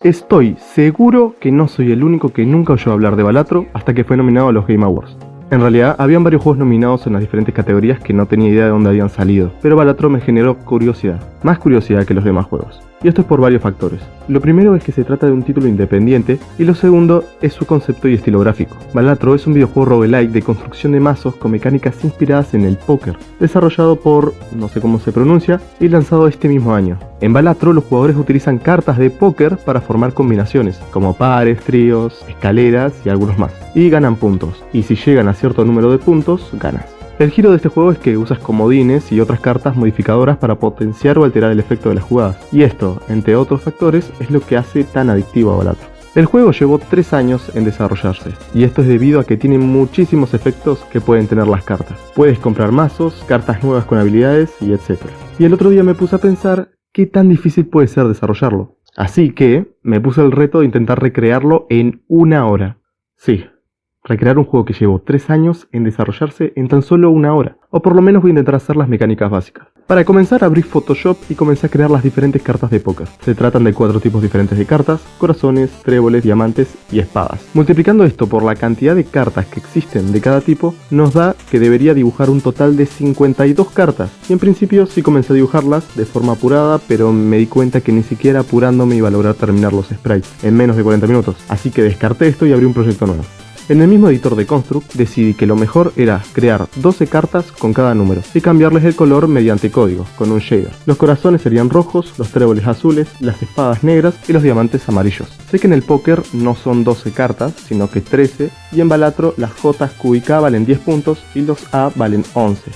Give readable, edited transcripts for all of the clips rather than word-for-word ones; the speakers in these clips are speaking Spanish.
Estoy seguro que no soy el único que nunca oyó hablar de Balatro hasta que fue nominado a los Game Awards. En realidad, habían varios juegos nominados en las diferentes categorías que no tenía idea de dónde habían salido, pero Balatro me generó curiosidad, más curiosidad que los demás juegos. Y esto es por varios factores. Lo primero es que se trata de un título independiente, y lo segundo es su concepto y estilo gráfico. Balatro es un videojuego roguelike de construcción de mazos con mecánicas inspiradas en el póker, desarrollado por, no sé cómo se pronuncia, y lanzado este mismo año. En Balatro los jugadores utilizan cartas de póker para formar combinaciones, como pares, tríos, escaleras y algunos más, y ganan puntos, y si llegan a cierto número de puntos, ganas. El giro de este juego es que usas comodines y otras cartas modificadoras para potenciar o alterar el efecto de las jugadas, y esto, entre otros factores, es lo que hace tan adictivo a Balatro. El juego llevó 3 años en desarrollarse, y esto es debido a que tiene muchísimos efectos que pueden tener las cartas. Puedes comprar mazos, cartas nuevas con habilidades y etc. Y el otro día me puse a pensar qué tan difícil puede ser desarrollarlo. Así que me puse el reto de intentar recrearlo en 1 hora. Sí. Recrear un juego que llevó 3 años en desarrollarse en tan solo 1 hora, o por lo menos voy a intentar hacer las mecánicas básicas. Para comenzar abrí Photoshop y comencé a crear las diferentes cartas de póker. Se tratan de 4 tipos diferentes de cartas: corazones, tréboles, diamantes y espadas. Multiplicando esto por la cantidad de cartas que existen de cada tipo, nos da que debería dibujar un total de 52 cartas. Y en principio sí comencé a dibujarlas de forma apurada, pero me di cuenta que ni siquiera apurándome iba a lograr terminar los sprites en menos de 40 minutos. Así que descarté esto y abrí un proyecto nuevo. En el mismo editor de Construct decidí que lo mejor era crear 12 cartas con cada número y cambiarles el color mediante código, con un shader. Los corazones serían rojos, los tréboles azules, las espadas negras y los diamantes amarillos. Sé que en el póker no son 12 cartas, sino que 13, y en Balatro las J, Q y K valen 10 puntos y los A valen 11.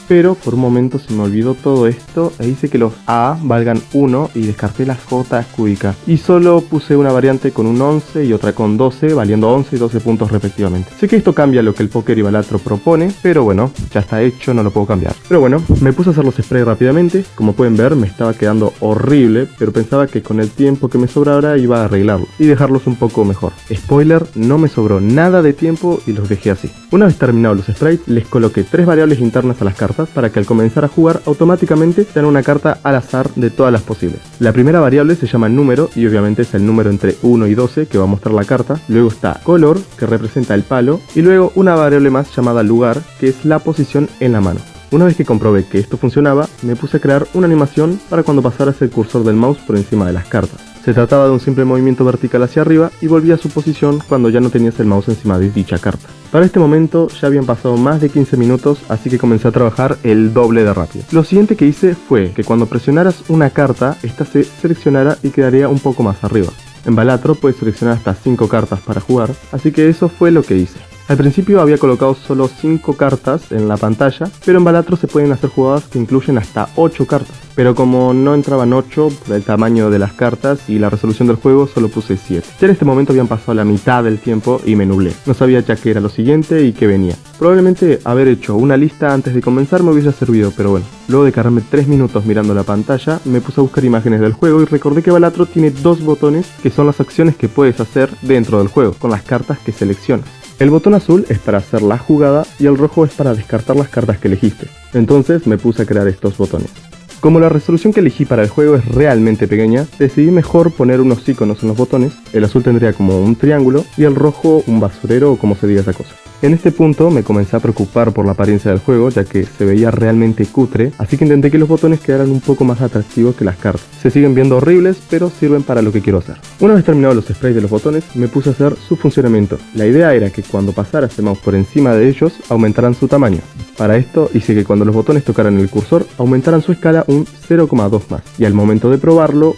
Pero por un momento se me olvidó todo esto e hice que los A valgan 1 y descarté las J, Q y K. Y solo puse una variante con un 11 y otra con 12, valiendo 11 y 12 puntos respectivamente. Sé que esto cambia lo que el póker y Balatro propone, pero bueno, ya está hecho, no lo puedo cambiar. Pero bueno, me puse a hacer los sprays rápidamente. Como pueden ver, me estaba quedando horrible, pero pensaba que con el tiempo que me sobrara iba a arreglarlo y dejarlos un poco mejor. Spoiler, no me sobró nada de tiempo y los dejé así. Una vez terminados los sprays, les coloqué 3 variables internas a las cartas para que al comenzar a jugar automáticamente sean una carta al azar de todas las posibles. La primera variable se llama número y obviamente es el número entre 1 y 12 que va a mostrar la carta. Luego está color, que representa el palo, y luego una variable más llamada lugar, que es la posición en la mano. Una vez que comprobé que esto funcionaba, me puse a crear una animación para cuando pasaras el cursor del mouse por encima de las cartas. Se trataba de un simple movimiento vertical hacia arriba y volvía a su posición cuando ya no tenías el mouse encima de dicha carta. Para este momento ya habían pasado más de 15 minutos, así que comencé a trabajar el doble de rápido. Lo siguiente que hice fue que cuando presionaras una carta, esta se seleccionara y quedaría un poco más arriba. En Balatro puedes seleccionar hasta 5 cartas para jugar, así que eso fue lo que hice. Al principio había colocado solo 5 cartas en la pantalla, pero en Balatro se pueden hacer jugadas que incluyen hasta 8 cartas. Pero como no entraban 8 por el tamaño de las cartas y la resolución del juego, solo puse 7. Ya en este momento habían pasado la mitad del tiempo y me nublé. No sabía ya qué era lo siguiente y qué venía. Probablemente haber hecho una lista antes de comenzar me hubiese servido, pero bueno. Luego de quedarme 3 minutos mirando la pantalla, me puse a buscar imágenes del juego y recordé que Balatro tiene 2 botones que son las acciones que puedes hacer dentro del juego, con las cartas que seleccionas. El botón azul es para hacer la jugada y el rojo es para descartar las cartas que elegiste. Entonces me puse a crear estos botones. Como la resolución que elegí para el juego es realmente pequeña, decidí mejor poner unos iconos en los botones. El azul tendría como un triángulo y el rojo un basurero o como se diga esa cosa. En este punto me comencé a preocupar por la apariencia del juego, ya que se veía realmente cutre, así que intenté que los botones quedaran un poco más atractivos que las cartas. Se siguen viendo horribles, pero sirven para lo que quiero hacer. Una vez terminados los sprays de los botones, me puse a hacer su funcionamiento. La idea era que cuando pasaras el mouse por encima de ellos, aumentaran su tamaño. Para esto hice que cuando los botones tocaran el cursor, aumentaran su escala un 0,2 más, y al momento de probarlo,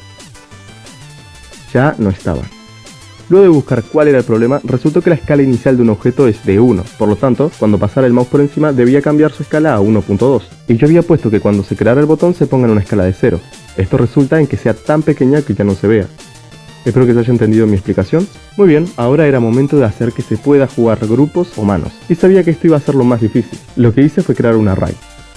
ya no estaban. Luego de buscar cuál era el problema, resultó que la escala inicial de un objeto es de 1, por lo tanto, cuando pasara el mouse por encima debía cambiar su escala a 1.2, y yo había puesto que cuando se creara el botón se ponga en una escala de 0. Esto resulta en que sea tan pequeña que ya no se vea. Espero que se haya entendido mi explicación. Muy bien, ahora era momento de hacer que se pueda jugar grupos o manos, y sabía que esto iba a ser lo más difícil. Lo que hice fue crear un array,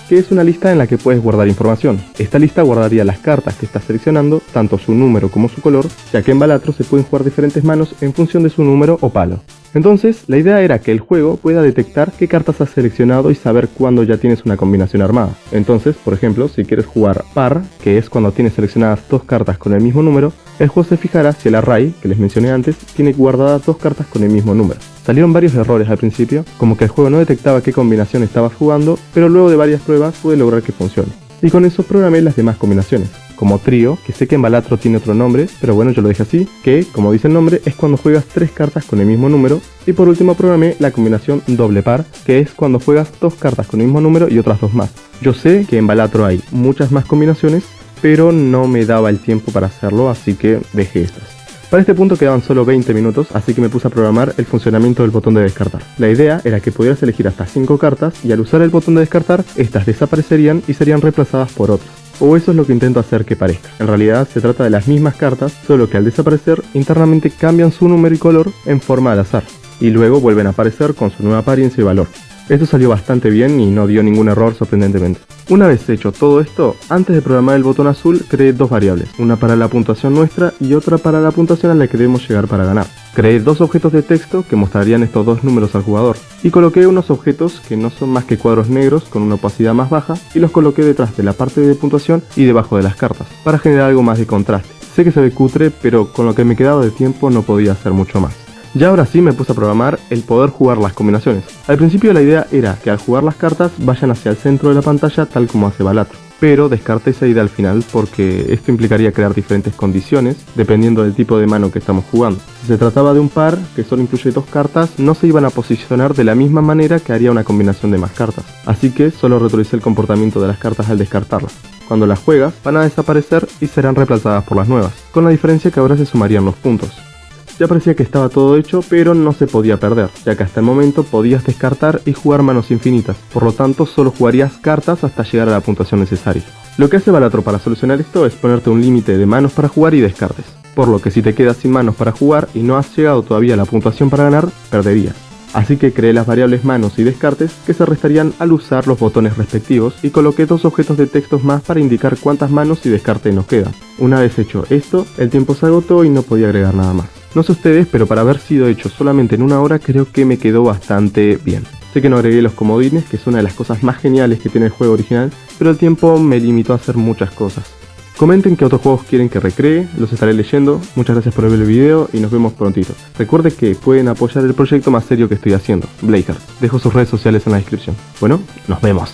que es una lista en la que puedes guardar información. Esta lista guardaría las cartas que estás seleccionando, tanto su número como su color, ya que en Balatro se pueden jugar diferentes manos en función de su número o palo. Entonces, la idea era que el juego pueda detectar qué cartas has seleccionado y saber cuándo ya tienes una combinación armada. Entonces, por ejemplo, si quieres jugar par, que es cuando tienes seleccionadas 2 cartas con el mismo número, el juego se fijará si el array, que les mencioné antes, tiene guardadas 2 cartas con el mismo número. Salieron varios errores al principio, como que el juego no detectaba qué combinación estabas jugando, pero luego de varias pruebas pude lograr que funcione. Y con eso programé las demás combinaciones, como trío, que sé que en Balatro tiene otro nombre, pero bueno, yo lo dejé así, que, como dice el nombre, es cuando juegas 3 cartas con el mismo número, y por último programé la combinación doble par, que es cuando juegas 2 cartas con el mismo número y otras 2 más. Yo sé que en Balatro hay muchas más combinaciones, pero no me daba el tiempo para hacerlo, así que dejé estas. Para este punto quedaban solo 20 minutos, así que me puse a programar el funcionamiento del botón de descartar. La idea era que pudieras elegir hasta 5 cartas y al usar el botón de descartar, estas desaparecerían y serían reemplazadas por otras. O eso es lo que intento hacer que parezca. En realidad se trata de las mismas cartas, solo que al desaparecer, internamente cambian su número y color en forma al azar, y luego vuelven a aparecer con su nueva apariencia y valor. Esto salió bastante bien y no dio ningún error sorprendentemente. Una vez hecho todo esto, antes de programar el botón azul, creé 2 variables, una para la puntuación nuestra y otra para la puntuación a la que debemos llegar para ganar. Creé 2 objetos de texto que mostrarían estos 2 números al jugador, y coloqué unos objetos que no son más que cuadros negros con una opacidad más baja, y los coloqué detrás de la parte de puntuación y debajo de las cartas, para generar algo más de contraste. Sé que se ve cutre, pero con lo que me quedaba de tiempo no podía hacer mucho más. Ya ahora sí me puse a programar el poder jugar las combinaciones. Al principio la idea era que al jugar las cartas vayan hacia el centro de la pantalla tal como hace Balatro, pero descarté esa idea al final porque esto implicaría crear diferentes condiciones dependiendo del tipo de mano que estamos jugando. Si se trataba de un par que solo incluye 2 cartas, no se iban a posicionar de la misma manera que haría una combinación de más cartas, así que solo retoricé el comportamiento de las cartas al descartarlas. Cuando las juegas van a desaparecer y serán reemplazadas por las nuevas, con la diferencia que ahora se sumarían los puntos. Ya parecía que estaba todo hecho, pero no se podía perder, ya que hasta el momento podías descartar y jugar manos infinitas, por lo tanto solo jugarías cartas hasta llegar a la puntuación necesaria. Lo que hace Balatro para solucionar esto es ponerte un límite de manos para jugar y descartes, por lo que si te quedas sin manos para jugar y no has llegado todavía a la puntuación para ganar, perderías. Así que creé las variables manos y descartes que se restarían al usar los botones respectivos y coloqué 2 objetos de textos más para indicar cuántas manos y descartes nos quedan. Una vez hecho esto, el tiempo se agotó y no podía agregar nada más. No sé ustedes, pero para haber sido hecho solamente en una hora creo que me quedó bastante bien. Sé que no agregué los comodines, que es una de las cosas más geniales que tiene el juego original, pero el tiempo me limitó a hacer muchas cosas. Comenten qué otros juegos quieren que recree, los estaré leyendo. Muchas gracias por ver el video y nos vemos prontito. Recuerden que pueden apoyar el proyecto más serio que estoy haciendo, Bladeheart. Dejo sus redes sociales en la descripción. Bueno, nos vemos.